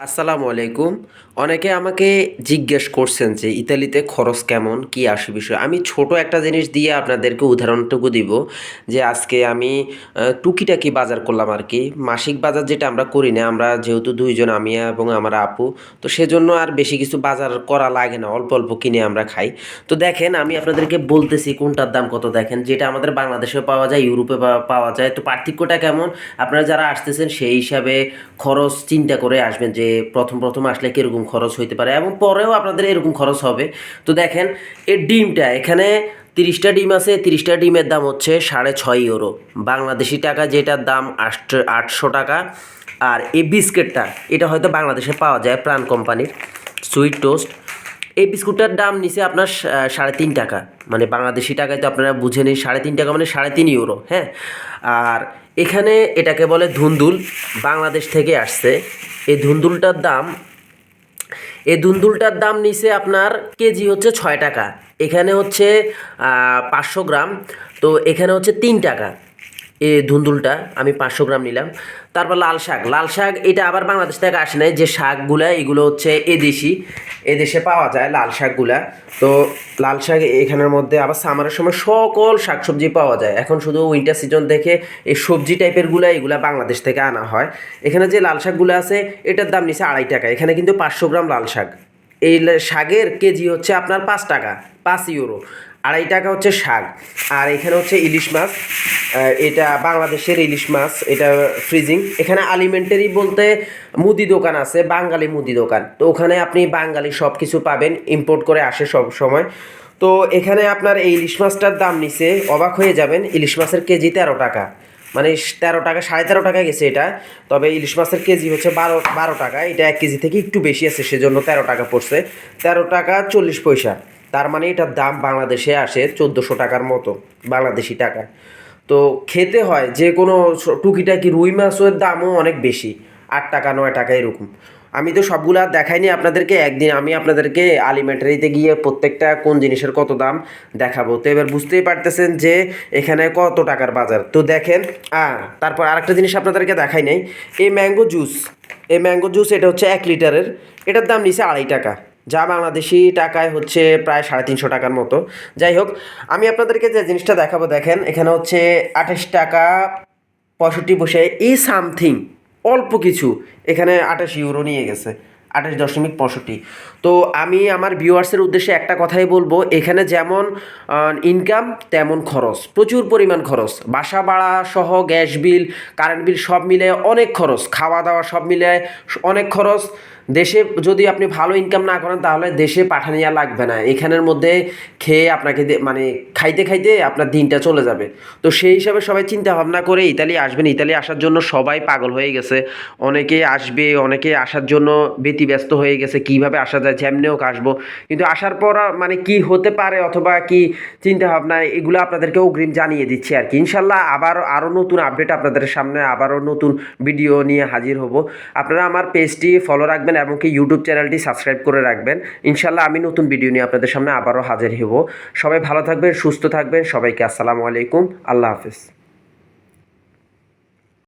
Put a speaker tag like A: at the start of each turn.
A: আসসালামু আলাইকুম। অনেকে আমাকে জিজ্ঞেস করছেন যে ইতালিতে খরচ কেমন? কি আসে বিষয়? আমি ছোট একটা জিনিস দিয়ে আপনাদেরকে উদাহরণটুকু দিব যে আজকে আমি টুকিটাকি বাজার করলাম আরকি। মাসিক বাজার যেটা আমরা করি না, আমরা যেহেতু ২ জন আমি এবং আমার আপু। তো সেজন্য আর বেশি কিছু বাজার করা লাগে না। অল্প, অল্প কিনে আমরা খাই। তো দেখেন আমি আপনাদেরকে বলতেছি কোনটার দাম কত দেখেন। যেটা আমাদের বাংলাদেশেও পাওয়া যায়, ইউরোপে পাওয়া যায়। তো পার্থক্যটা কেমন? আপনারা যারা আসতেছেন সেই হিসাবে খরচ চিন্তা করে আসবেন যে প্রথম আসলে কীরকম খরচ হইতে পারে এবং পরেও আপনাদের এরকম খরচ হবে। তো দেখেন এই ডিমটা এখানে ৩০টা ডিম আছে, ৩০টা ডিমের দাম হচ্ছে ৬.৫ ইউরো বাংলাদেশি টাকা, যেটার দাম ৮০০ টাকা। আর এই বিস্কিটটা এটা হয়তো বাংলাদেশে পাওয়া যায় প্রাণ কোম্পানির সুইট টোস্ট। এই বিস্কুটটার দাম নিচে আপনার ৩.৫ টাকা, মানে বাংলাদেশি টাকায় তো আপনারা বুঝে নিন ৩.৫ টাকা মানে ৩.৫ ইউরো, হ্যাঁ। আর এখানে এটাকে বলে ধুন্দুল, বাংলাদেশ থেকে আসছে। এই ধুন্দুলটার দাম এই ধুন্দুলটার দাম নিচে আপনার কেজি হচ্ছে ৬ টাকা। এখানে হচ্ছে ৫০০ গ্রাম, তো এখানে হচ্ছে ৩ টাকা। এই ধুন্দুলটা আমি ৫০০ গ্রাম নিলাম। তারপর লাল শাক এটা আবার বাংলাদেশ থেকে আসে নাই, যে শাকগুলা এগুলো হচ্ছে এদেশে পাওয়া যায় লাল শাকগুলা। তো লাল শাক এখানের মধ্যে আবার সামারের সময় সকল শাকসবজি পাওয়া যায়। এখন শুধু উইন্টার সিজন দেখে এই সবজি টাইপের এগুলা বাংলাদেশ থেকে আনা হয়। এখানে যে লাল শাকগুলো আছে এটার দাম নিচ্ছে ২.৫ টাকা। এখানে কিন্তু ৫০০ গ্রাম লাল শাক, এই শাকের কেজি হচ্ছে আপনার ৫ টাকা, ৫ ইউরো। ২.৫ টাকা হচ্ছে শাক। আর এখানে হচ্ছে ইলিশ মাছ, এটা বাংলাদেশের ইলিশ মাছ, এটা ফ্রিজিং। এখানে আলিমেন্টারি বলতে মুদি দোকান আছে, বাঙালি মুদি দোকান। তো ওখানে আপনি বাঙালি সব কিছু পাবেন, ইম্পোর্ট করে আসে সব সময়। তো এখানে আপনার এই ইলিশ মাছটার দাম নিচে অবাক হয়ে যাবেন, ইলিশ মাছের কেজি ১৩ টাকা, মানে ১৩ টাকা, ১৩.৫ টাকা গেছে এটা। তবে ইলিশ মাছের কেজি হচ্ছে ১২ টাকা। এটা ১ কেজি থেকে একটু বেশি আছে, সেজন্য ১৩ টাকা পড়ছে। ১৩ টাকা ৪০ পয়সা। তার মানে এটার দাম বাংলাদেশে আসে ১৪০০ টাকার মতো বাংলাদেশি টাকায়। তো খেতে হয় যে কোনো টুকিটাকি রুই মাছের দামও অনেক বেশি, ৮ টাকা ৯ টাকা এরকম। আমি তো সবগুলা দেখাইনি আপনাদেরকে, একদিন আমি আপনাদেরকে আলিমেন্টারিতে গিয়ে প্রত্যেকটা কোন জিনিসের কত দাম দেখাবো। তো এবার বুঝতেই পারতেছেন যে এখানে কত টাকার বাজার। তো দেখেন, তারপর আরেকটা জিনিস আপনাদেরকে দেখাই নাই, এই ম্যাঙ্গো জুস এটা হচ্ছে ১ লিটারের। এটার দাম নিচে ২.৫ টাকা, যা বাংলাদেশি টাকায় হচ্ছে প্রায় ৩৫০ টাকার মতো। যাই হোক, আমি আপনাদেরকে যে জিনিসটা দেখাবো দেখেন, এখানে হচ্ছে ২৮ টাকা ৬৫ পয়সা এই সামথিং, অল্প কিছু। এখানে ২৮ ইউরো নিয়ে গেছে, ২৮.৬৫। তো আমি আমার ভিউয়ার্সের উদ্দেশ্যে একটা কথাই বলবো, এখানে যেমন ইনকাম তেমন খরচ, প্রচুর পরিমাণ খরচ। বাসা ভাড়া সহ গ্যাস বিল, কারেন্ট বিল সব মিলে অনেক খরচ, খাওয়া দাওয়া সব মিলে অনেক খরচ। দেশে যদি আপনি ভালো ইনকাম না করেন তাহলে দেশে পাঠানিয়া লাগবে না, এখানের মধ্যে খেয়ে আপনাকে মানে খাইতে খাইতে আপনার দিনটা চলে যাবে। তো সেই হিসাবে সবাই চিন্তা ভাবনা করে ইতালি আসবেন। ইতালি আসার জন্য সবাই পাগল হয়ে গেছে, অনেকে আসবে, অনেকে আসার জন্য ব্যতিব্যস্ত হয়ে গেছে কিভাবে আসা যায়, যেমনি হোক আসবো। কিন্তু আসার পর মানে কি হতে পারে অথবা কি চিন্তা ভাবনা, এগুলো আপনাদেরকে অগ্রিম জানিয়ে দিচ্ছি আর কি। ইনশাল্লাহ আবার আরও নতুন আপডেট আপনাদের সামনে, আবারও নতুন ভিডিও নিয়ে হাজির হব। আপনারা আমার পেজটি ফলো রাখবেন এবং কি ইউটিউব চ্যানেলটি সাবস্ক্রাইব করে রাখবেন। ইনশাল্লাহ আমি নতুন ভিডিও নিয়ে আপনাদের সামনে আবারও হাজির হব। সবাই ভালো থাকবেন, সুস্থ থাকবেন। সবাইকে আসসালামু আলাইকুম, আল্লাহ হাফেজ।